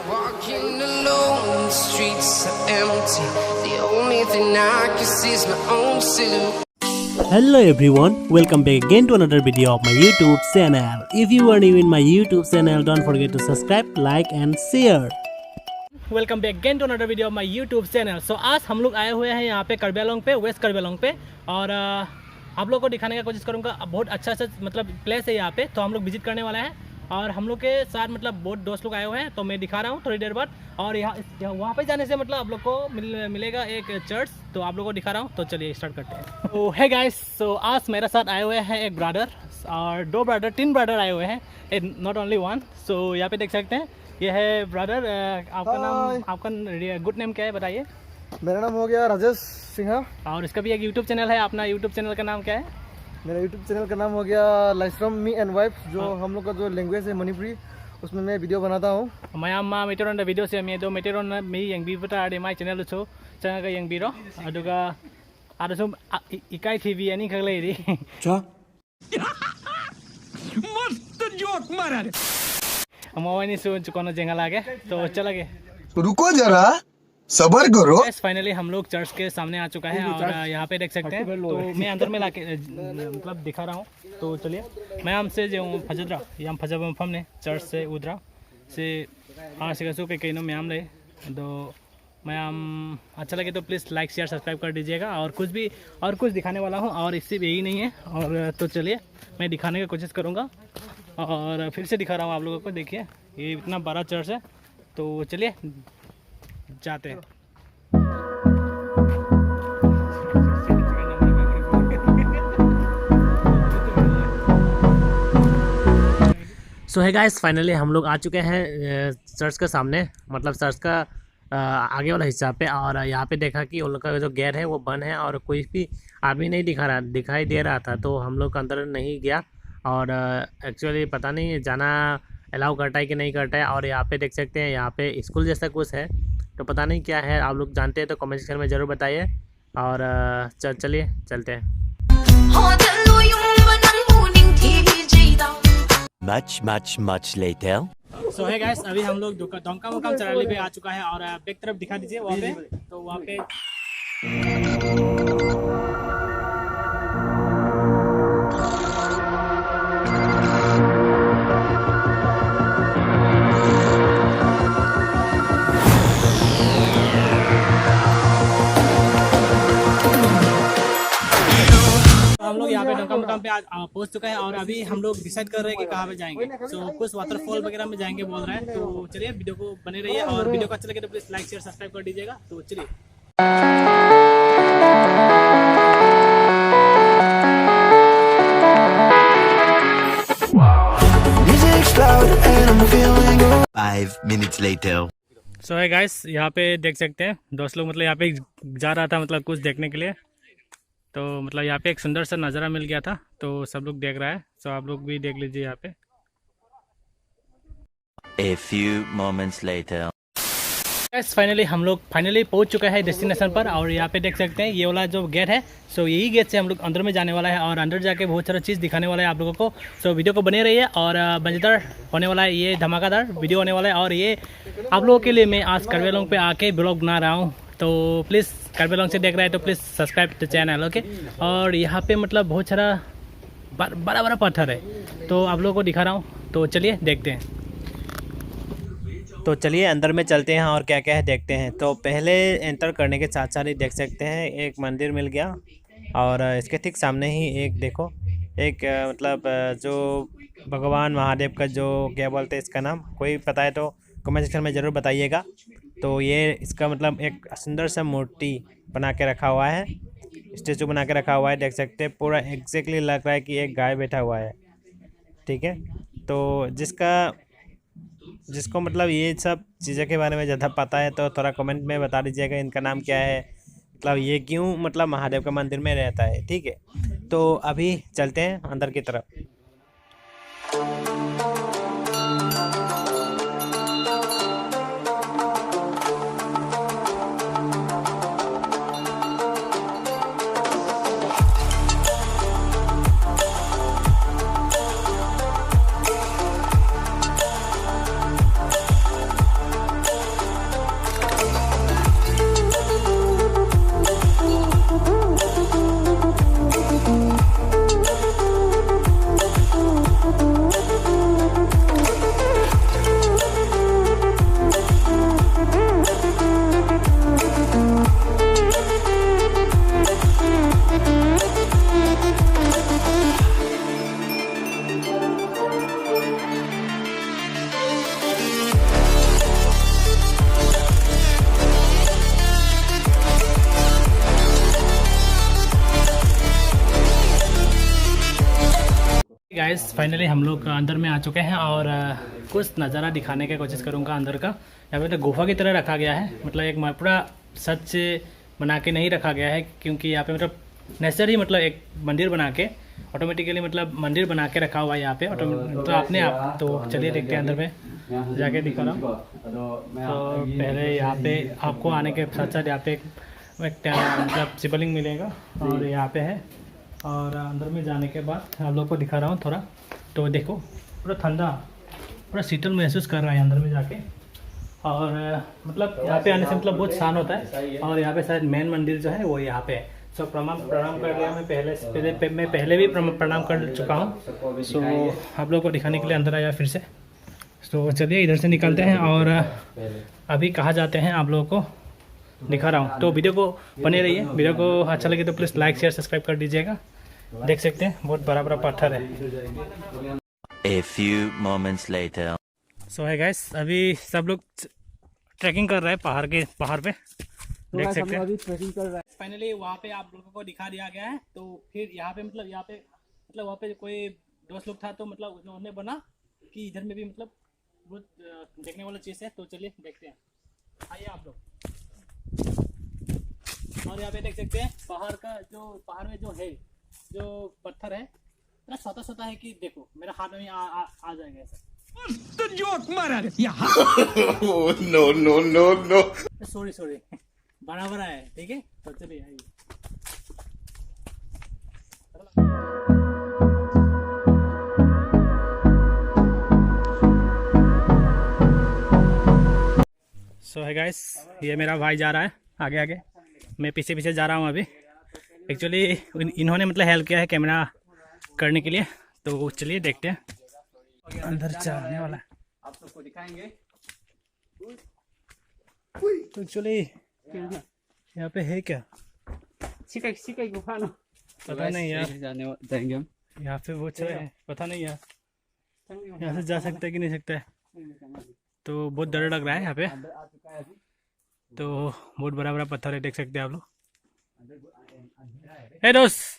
Walking alone, the streets are empty. The only thing I can see is my own silhouette. Hello everyone, welcome back again to another video of my YouTube channel. If you are new in my YouTube channel, don't forget to subscribe, like and share. Welcome back again to another video of my YouTube channel. So आज हम लोग आए हुए हैं यहाँ पे करबी आंगलोंग पे, वेस्ट करबी आंगलोंग पे, और आप लोगों को दिखाने का कोशिश करूँगा। बहुत अच्छा मतलब प्लेस है यहाँ पे, तो हम लोग विजिट करने वाला है। और हम लोग के साथ मतलब बहुत दोस्त लोग आए हुए हैं, तो मैं दिखा रहा हूँ थोड़ी देर बाद। और यहाँ वहाँ पे जाने से मतलब आप लोग को मिलेगा एक चर्च, तो आप लोगों को दिखा रहा हूँ। तो चलिए स्टार्ट करते हैं। तो है गाइस, सो आज मेरे साथ आए हुए हैं एक ब्रदर और तीन ब्रदर आए हुए हैं, नॉट ओनली वन। सो यहाँ पे देख सकते हैं, ये है ब्रदर। आपका नाम, आपका गुड नेम क्या है बताइए? मेरा नाम हो गया राजेश सिंह, और इसका भी एक यूट्यूब चैनल है। अपना यूट्यूब चैनल का नाम क्या है? मेरा यूट्यूब चैनल का नाम हो गया life from me and wife, जो हम लोग का जो लैंग्वेज है मणिपुरी, उसमें मैं वीडियो बनाता हूँ। मैं मेटेरोन वीडियो से मैं दो मेटेरोन मी यंगबीबता आदि माय चैनल छो चैनल का यंगबीरो अदुगा आदसुम इकाई टीवी यानी खगलेरी चा मस्त जोक मारा रे मोबाइल से चुकाना जेंगा लागे। तो चला गए, रुको जरा सबर करो। फाइनली हम लोग चर्च के सामने आ चुका है और यहाँ पे देख सकते हैं। तो मैं अंदर में लाके मतलब दिखा रहा हूँ। तो चलिए, मैं हमसे जो फजरा या फजर मफम ने चर्च से उधरा से से कहीं नो मैम ले। तो मैम अच्छा लगे तो प्लीज़ लाइक शेयर सब्सक्राइब कर दीजिएगा। और कुछ दिखाने वाला हूँ, और इससे यही नहीं है। और तो चलिए मैं दिखाने की कोशिश करूँगा, और फिर से दिखा रहा हूँ आप लोगों को। देखिए ये इतना बड़ा चर्च है। तो चलिए जाते हैं। सो है गाइस, फाइनली हम लोग आ चुके हैं चर्च के सामने, मतलब चर्च का आगे वाला हिस्सा पे। और यहाँ पे देखा कि उन लोग का जो गेट है वो बंद है और कोई भी आदमी नहीं दिखाई दे रहा था। तो हम लोग अंदर नहीं गया, और एक्चुअली पता नहीं जाना अलाउ करता है कि नहीं करता है। और यहाँ पे देख सकते हैं, यहाँ पे स्कूल जैसा कुछ है, तो पता नहीं क्या है। आप लोग जानते हैं तो कमेंट सेक्शन में ज़रूर बताइए। और चलिए चलते हैं। Much later. सो है गाइस, अभी हम लोग डोंका मुकाम चराली पे आ चुका है। और बैक तरफ दिखा दीजिए वहाँ पे। तो वहाँ पे हम लोग यहाँ पे डोंका मुकाम पे पहुँच चुका है। और अभी हम लोग डिसाइड कर रहे हैं कि कहाँ पे जाएंगे। सो कुछ वाटरफॉल वगैरह में जाएंगे बोल रहे हैं। तो चलिए वीडियो को बने रहिए, और वीडियो को अच्छा लगे तो प्लीज़ लाइक शेयर सब्सक्राइब कर दीजिएगा। तो चलिए। Five minutes later. सो है गाइस, यहाँ पे देख सकते हैं दोस्त लोग, मतलब यहाँ पे जा रहा था मतलब कुछ देखने के लिए। तो मतलब यहाँ पे एक सुंदर सा नज़ारा मिल गया था, तो सब लोग देख रहा है। सो आप लोग भी देख लीजिए यहाँ पे। A few moments later. Yes, finally हम लोग पहुँच चुका है डेस्टिनेशन पर। और यहाँ पे देख सकते हैं ये वाला जो गेट है, सो यही गेट से हम लोग अंदर में जाने वाला है। और अंदर जाके बहुत सारा चीज़ दिखाने वाला है आप लोगों को। सो वीडियो को बने रहिए, और मज़ेदार होने वाला है, ये धमाकेदार वीडियो होने वाला है। और ये आप लोगों के लिए मैं आज करबी आंगलोंग पे आके ब्लॉग बना रहा हूँ। तो प्लीज़ करबी आंगलोंग से देख रहे हैं तो please subscribe the channel, okay. और यहाँ पे मतलब बहुत सारा बड़ा पत्थर है, तो आप लोगों को दिखा रहा हूँ। तो चलिए देखते हैं। तो चलिए अंदर में चलते हैं और क्या क्या है देखते हैं। तो पहले एंटर करने के साथ साथ ही देख सकते हैं एक मंदिर मिल गया, और इसके ठीक सामने ही एक देखो एक मतलब जो भगवान महादेव का जो क्या बोलते हैं इसका नाम, कोई पता है तो कमेंट सेक्शन में ज़रूर बताइएगा। तो ये इसका मतलब एक सुंदर सा मूर्ति बना के रखा हुआ है, स्टेचू बना के रखा हुआ है। देख सकते हैं पूरा एग्जैक्टली लग रहा है कि एक गाय बैठा हुआ है, ठीक है। तो जिसको मतलब ये सब चीज़ों के बारे में ज़्यादा पता है तो थोड़ा कमेंट में बता दीजिएगा इनका नाम क्या है, मतलब ये क्यों मतलब महादेव का मंदिर में रहता है, ठीक है। तो अभी चलते हैं अंदर की तरफ। गाइस फाइनली हम लोग अंदर में आ चुके हैं और कुछ नज़ारा दिखाने की कोशिश करूंगा अंदर का। यहाँ पे तो गुफा की तरह रखा गया है, मतलब एक पूरा सच से बना के नहीं रखा गया है, क्योंकि यहाँ पे मतलब नेचर ही मतलब एक मंदिर बना के ऑटोमेटिकली मतलब मंदिर बना के रखा हुआ है यहाँ पे तो अपने आप। तो चलिए देखते हैं अंदर में जाके दिखा रहा हूँ। तो पहले यहाँ पे आपको आने के साथ साथ यहाँ पे एक मतलब शिवलिंग मिलेगा और यहाँ पे है, और अंदर में जाने के बाद आप लोग को दिखा रहा हूँ थोड़ा। तो देखो पूरा ठंडा, पूरा शीतल महसूस कर रहा है अंदर में जाके। और मतलब यहाँ पे आने से मतलब बहुत शांत होता है। और यहाँ पे शायद मेन मंदिर जो है वो यहाँ पे है। सो प्रणाम कर लिया मैं मैं पहले भी प्रणाम कर चुका हूँ। सो आप लोग को दिखाने के लिए अंदर आया फिर से। तो चलिए इधर से निकलते हैं और अभी कहाँ जाते हैं आप लोगों को दिखा रहा हूँ। तो वीडियो को बने रहिए, वीडियो को अच्छा लगे तो प्लीज़ लाइक शेयर सब्सक्राइब कर दीजिएगा। देख सकते हैं बहुत बड़ा बड़ा पत्थर है। A few moments later. सो है गाइस, अभी सब लोग ट्रैकिंग कर रहे हैं पहाड़ पे देख सकते हैं। ट्रैकिंग कर रहा है। फाइनली वहाँ पे आप लोगों को दिखा दिया गया है। तो फिर यहाँ पे वहाँ पे कोई दोस्त लोग था, तो मतलब उन्होंने बना कि इधर में भी मतलब बहुत देखने वाला चीज़ है। तो चलिए देखते हैं, आइए आप लोग। और यहाँ पे देख सकते हैं पहाड़ में जो है जो पत्थर है इतना छोटा है कि देखो मेरा हाथ में आ जाएगा ऐसा। no. सॉरी बड़ा है, ठीक है। तो चलिए आइए। सो है गाइस, ये मेरा भाई जा रहा है आगे, मैं पीछे जा रहा हूँ अभी। एक्चुअली इन्होंने मतलब हेल्प किया है कैमरा करने के लिए। तो चलिए देखते हैं अंदर जाने वाला है, आप सबको दिखाएंगे। तो एक्चुअली यहाँ पे है क्या सिकाई गुफा ना, पता नहीं यार। जाएंगे हम। यहाँ पे वो है पता नहीं यार, यहाँ से जा सकता है कि नहीं सकता है। तो बहुत डर लग रहा है यहाँ पे। तो बहुत बड़ा पत्थर है, देख सकते हैं आप लोग। हे दोस्त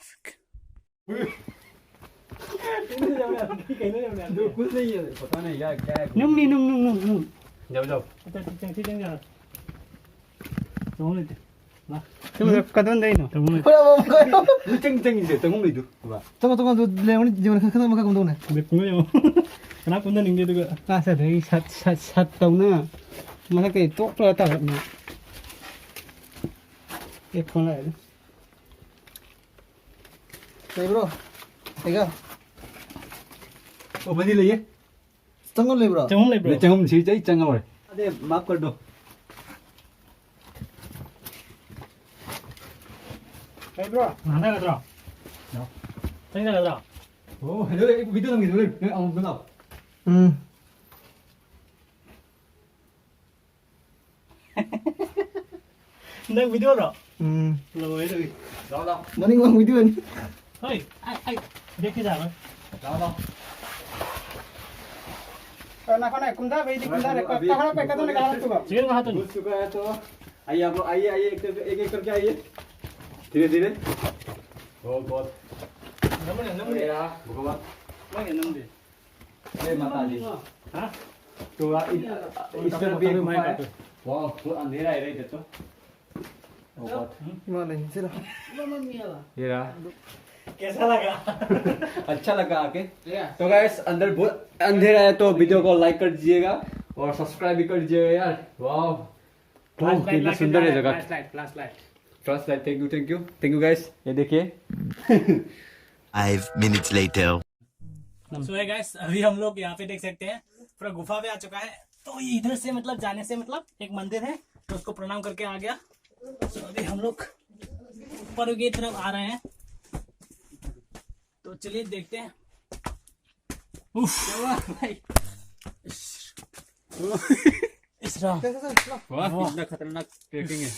कुछ नहीं है, पता नहीं यार क्या है। नुम जाओ कदम नहीं Tunggu lewan jangan kena makan kamu nih. kenapa pun ning dia juga Rasa dari sat tahun na, masa kayak tok pula tak na. Ekor lah. Hey bro, Ega, Oh bagi lagi. tunggu le bro. jangan lagi bro Jangan sih jadi jangan boleh. Ada maaf कर दो. hey bro mana lagi bro sini lagi bro Oh, hello, एक video लगी दो ले, आओ बनाओ. nang video bro lo itu Laओ. Mending bang video ni. hey ai देख के जा रहा Laओ. Nak kumda bhai di kumda re. Kahana pe kadon kahana tu ba. Chicken कहाँ तो हो चुका है तो आइए आप लोग आइए एक करके आइए धीरे बहुत नमन मेरा भगवान नहीं नमन दे जय माता दी हाँ तो इस तरफ भी एक गुफा है वाह बहुत अंधेरा है रे तो बहुत Mana ni? Sila. ये रहा कैसा लगा अच्छा लगा आके तो गाइस अंदर बहुत अंधेरा है तो वीडियो को लाइक कर दीजिएगा और सब्सक्राइब भी कर दीजिएगा यार वाह कितना सुंदर है जगह flash light flash light thank you guys ये देखिए 5 minutes later. सो है गाइस, अभी हम लोग यहाँ पे देख सकते हैं पूरा गुफा पे आ चुका है। तो ये इधर से मतलब जाने से मतलब एक मंदिर है, तो उसको प्रणाम करके आ गया। तो अभी हम लोग ऊपर की तरफ आ रहे हैं, तो चलिए देखते हैं। उफ भाई वाह कितना खतरनाक ट्रेकिंग है